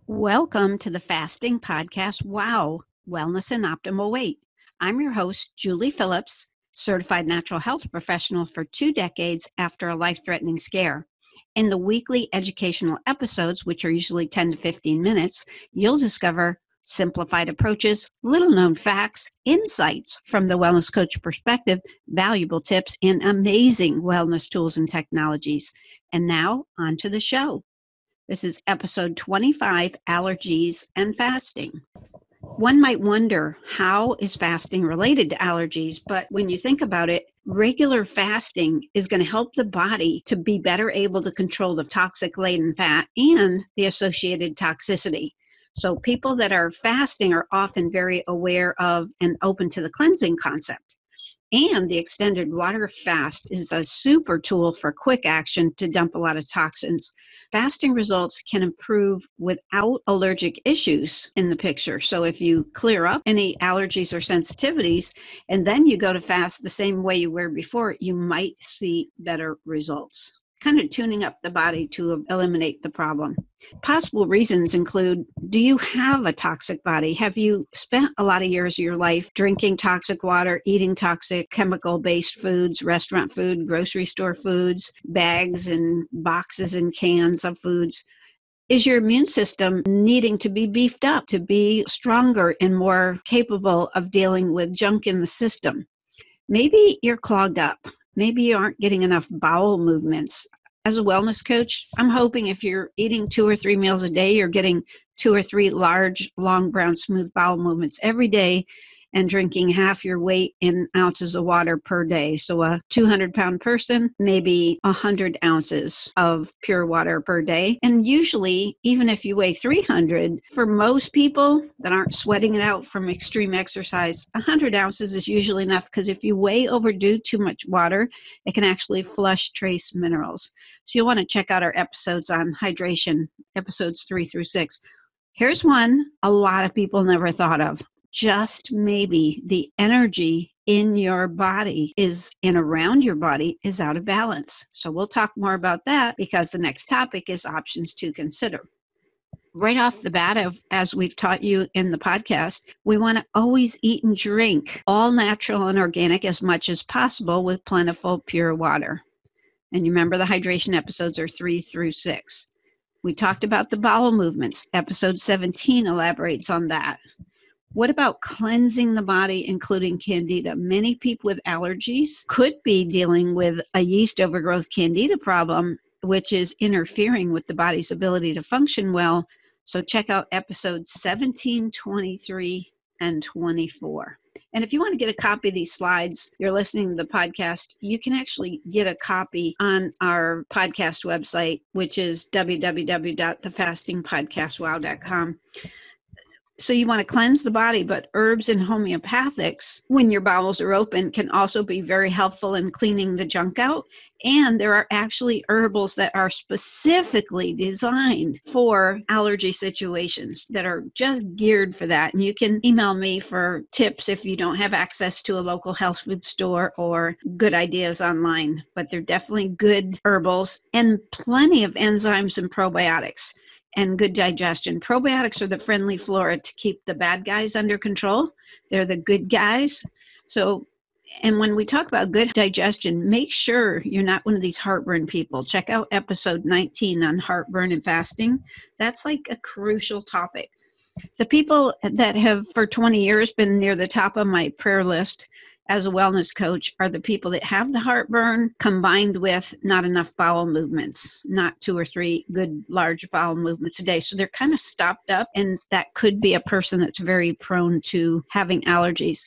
Welcome to the Fasting Podcast, Wow, Wellness and Optimal Weight. I'm your host, Julie Phillips, certified natural health professional for 2 decades after a life-threatening scare. In the weekly educational episodes, which are usually 10 to 15 minutes, you'll discover simplified approaches, little-known facts, insights from the wellness coach perspective, valuable tips, and amazing wellness tools and technologies. And now, on to the show. This is episode 25, Allergies and Fasting. One might wonder, how is fasting related to allergies? But when you think about it, regular fasting is going to help the body to be better able to control the toxic-laden fat and the associated toxicity. So people that are fasting are often very aware of and open to the cleansing concept. And the extended water fast is a super tool for quick action to dump a lot of toxins. Fasting results can improve without allergic issues in the picture. So if you clear up any allergies or sensitivities, and then you go to fast the same way you were before, you might see better results. Kind of tuning up the body to eliminate the problem. Possible reasons include, do you have a toxic body? Have you spent a lot of years of your life drinking toxic water, eating toxic chemical-based foods, restaurant food, grocery store foods, bags and boxes and cans of foods? Is your immune system needing to be beefed up to be stronger and more capable of dealing with junk in the system? Maybe you're clogged up. Maybe you aren't getting enough bowel movements. As a wellness coach, I'm hoping if you're eating 2 or 3 meals a day, you're getting 2 or 3 large, long, brown, smooth bowel movements every day and drinking half your weight in ounces of water per day. So a 200-pound person, maybe 100 ounces of pure water per day. And usually, even if you weigh 300, for most people that aren't sweating it out from extreme exercise, 100 ounces is usually enough, because if you way overdo too much water, it can actually flush trace minerals. So you'll want to check out our episodes on hydration, episodes 3 through 6. Here's one a lot of people never thought of. Just maybe the energy in your body and around your body is out of balance. So we'll talk more about that, because the next topic is options to consider. Right off the bat, as we've taught you in the podcast, we want to always eat and drink all natural and organic as much as possible with plentiful, pure water. And you remember the hydration episodes are 3 through 6. We talked about the bowel movements. Episode 17 elaborates on that. What about cleansing the body, including candida? Many people with allergies could be dealing with a yeast overgrowth candida problem, which is interfering with the body's ability to function well. So check out episodes 17, 23, and 24. And if you want to get a copy of these slides, you're listening to the podcast, you can actually get a copy on our podcast website, which is www.thefastingpodcastwow.com. So you want to cleanse the body, but herbs and homeopathics, when your bowels are open, can also be very helpful in cleaning the junk out. And there are actually herbals that are specifically designed for allergy situations that are just geared for that. And you can email me for tips if you don't have access to a local health food store or good ideas online. But they're definitely good herbals and plenty of enzymes and probiotics. And good digestion. Probiotics are the friendly flora to keep the bad guys under control. They're the good guys. So, and when we talk about good digestion, make sure you're not one of these heartburn people. Check out episode 19 on heartburn and fasting. That's like a crucial topic. The people that have for 20 years been near the top of my prayer list as a wellness coach are the people that have the heartburn combined with not enough bowel movements, not 2 or 3 good large bowel movements a day. So they're kind of stopped up, and that could be a person that's very prone to having allergies.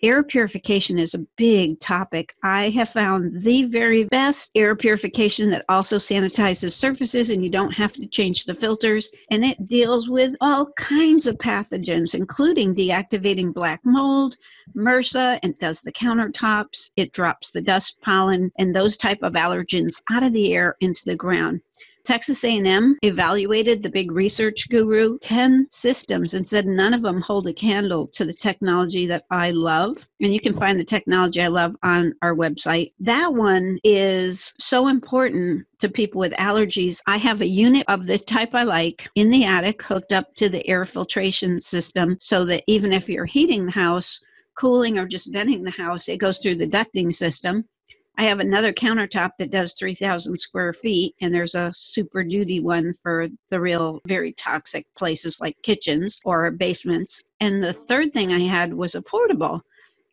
Air purification is a big topic. I have found the very best air purification that also sanitizes surfaces and you don't have to change the filters. And it deals with all kinds of pathogens, including deactivating black mold, MRSA, and does the countertops. It drops the dust, pollen, and those type of allergens out of the air into the ground. Texas A&M evaluated the big research guru 10 systems and said none of them hold a candle to the technology that I love. And you can find the technology I love on our website. That one is so important to people with allergies. I have a unit of the type I like in the attic hooked up to the air filtration system so that even if you're heating the house, cooling, or just venting the house, it goes through the ducting system. I have another countertop that does 3,000 square feet, and there's a super duty one for the real very toxic places like kitchens or basements. And the third thing I had was a portable.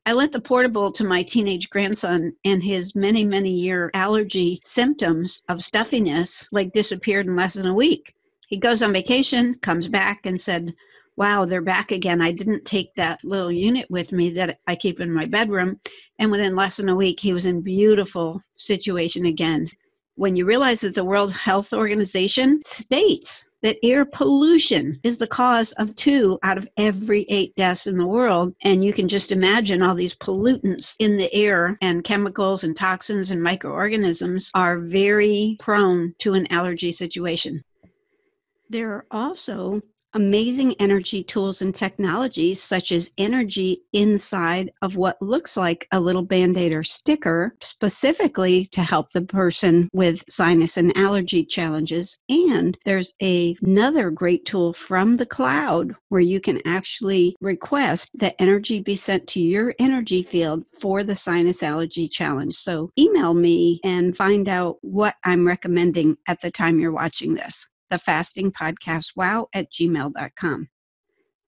I lent the portable to my teenage grandson, and his many, many year allergy symptoms of stuffiness disappeared in less than a week. He goes on vacation, comes back and said, wow, they're back again. I didn't take that little unit with me that I keep in my bedroom. And within less than a week, he was in beautiful situation again. When you realize that the World Health Organization states that air pollution is the cause of 2 out of every 8 deaths in the world, and you can just imagine all these pollutants in the air and chemicals and toxins and microorganisms are very prone to an allergy situation. There are also amazing energy tools and technologies such as energy inside of what looks like a little Band-Aid or sticker specifically to help the person with sinus and allergy challenges. And there's another great tool from the cloud where you can actually request that energy be sent to your energy field for the sinus allergy challenge. So email me and find out what I'm recommending at the time you're watching this. The Fasting Podcast Wow at gmail.com.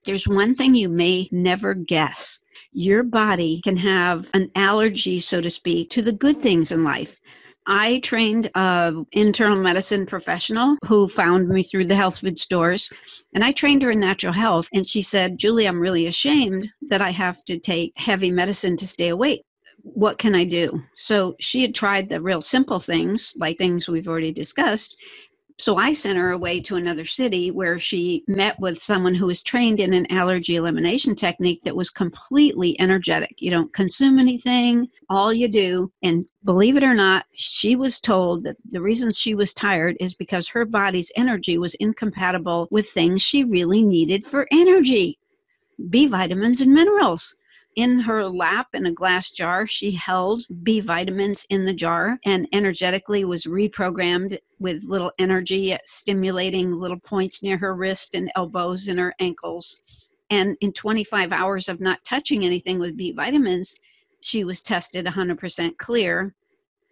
There's one thing you may never guess. Your body can have an allergy, so to speak, to the good things in life. I trained an internal medicine professional who found me through the health food stores, and I trained her in natural health. And she said, Julie, I'm really ashamed that I have to take heavy medicine to stay awake. What can I do? So she had tried the real simple things, like things we've already discussed. So I sent her away to another city where she met with someone who was trained in an allergy elimination technique that was completely energetic. You don't consume anything, all you do. And believe it or not, she was told that the reason she was tired is because her body's energy was incompatible with things she really needed for energy, B vitamins and minerals. In her lap in a glass jar, she held B vitamins in the jar and energetically was reprogrammed with little energy stimulating little points near her wrist and elbows and her ankles. And in 25 hours of not touching anything with B vitamins, she was tested 100% clear,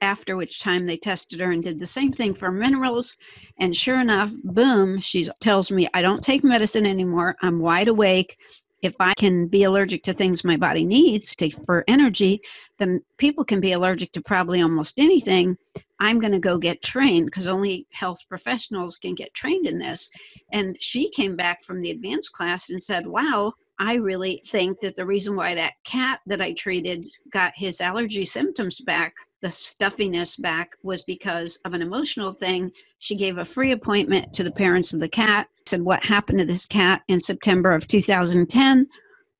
after which time they tested her and did the same thing for minerals. And sure enough, boom, she tells me, I don't take medicine anymore. I'm wide awake. If I can be allergic to things my body needs for energy, then people can be allergic to probably almost anything. I'm going to go get trained because only health professionals can get trained in this. And she came back from the advanced class and said, wow, I really think that the reason why that cat that I treated got his allergy symptoms back, the stuffiness back, was because of an emotional thing. She gave a free appointment to the parents of the cat, said what happened to this cat in September of 2010.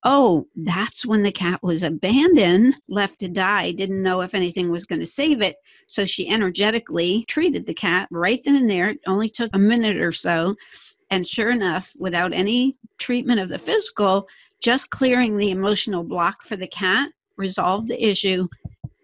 Oh, that's when the cat was abandoned, left to die, didn't know if anything was going to save it. So she energetically treated the cat right then and there. It only took a minute or so. And sure enough, without any treatment of the physical, just clearing the emotional block for the cat resolved the issue,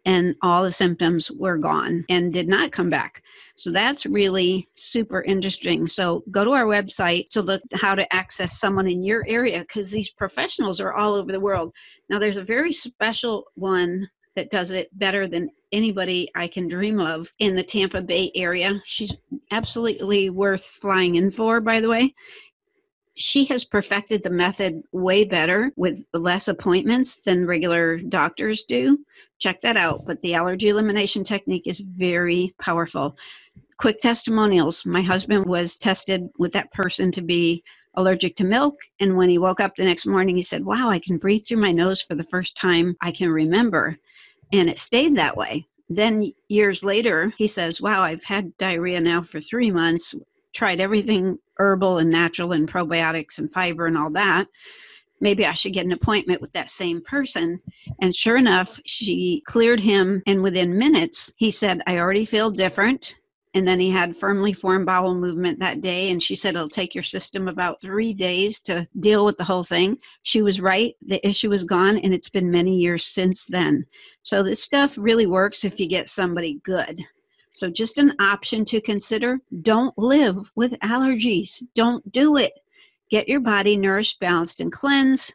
and all the symptoms were gone and did not come back. So that's really super interesting. So go to our website to look how to access someone in your area, because these professionals are all over the world. Now, there's a very special one that does it better than anybody I can dream of in the Tampa Bay area. She's absolutely worth flying in for, by the way. She has perfected the method way better with less appointments than regular doctors do. Check that out. But the allergy elimination technique is very powerful. Quick testimonials. My husband was tested with that person to be allergic to milk. And when he woke up the next morning, he said, wow, I can breathe through my nose for the first time I can remember. And it stayed that way. Then years later, he says, wow, I've had diarrhea now for 3 months, tried everything herbal and natural and probiotics and fiber and all that. Maybe I should get an appointment with that same person. And sure enough, she cleared him. And within minutes, he said, I already feel different. And then he had firmly formed bowel movement that day. And she said it'll take your system about 3 days to deal with the whole thing. She was right. The issue is gone, and it's been many years since then. So this stuff really works if you get somebody good. So just an option to consider. Don't live with allergies. Don't do it. Get your body nourished, balanced, and cleansed.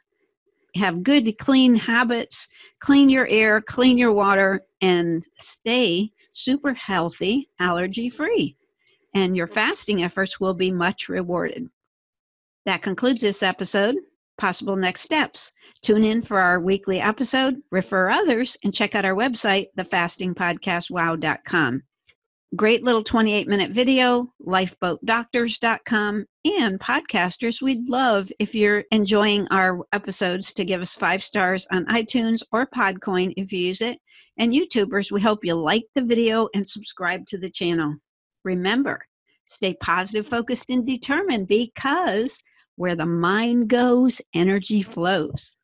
Have good, clean habits. Clean your air, clean your water, and stay super healthy, allergy-free. And your fasting efforts will be much rewarded. That concludes this episode. Possible next steps. Tune in for our weekly episode, refer others, and check out our website, thefastingpodcastwow.com. Great little 28-minute video, lifeboatdoctors.com, and podcasters, we'd love if you're enjoying our episodes to give us 5 stars on iTunes or Podcoin if you use it. And YouTubers, we hope you like the video and subscribe to the channel. Remember, stay positive, focused, and determined, because where the mind goes, energy flows.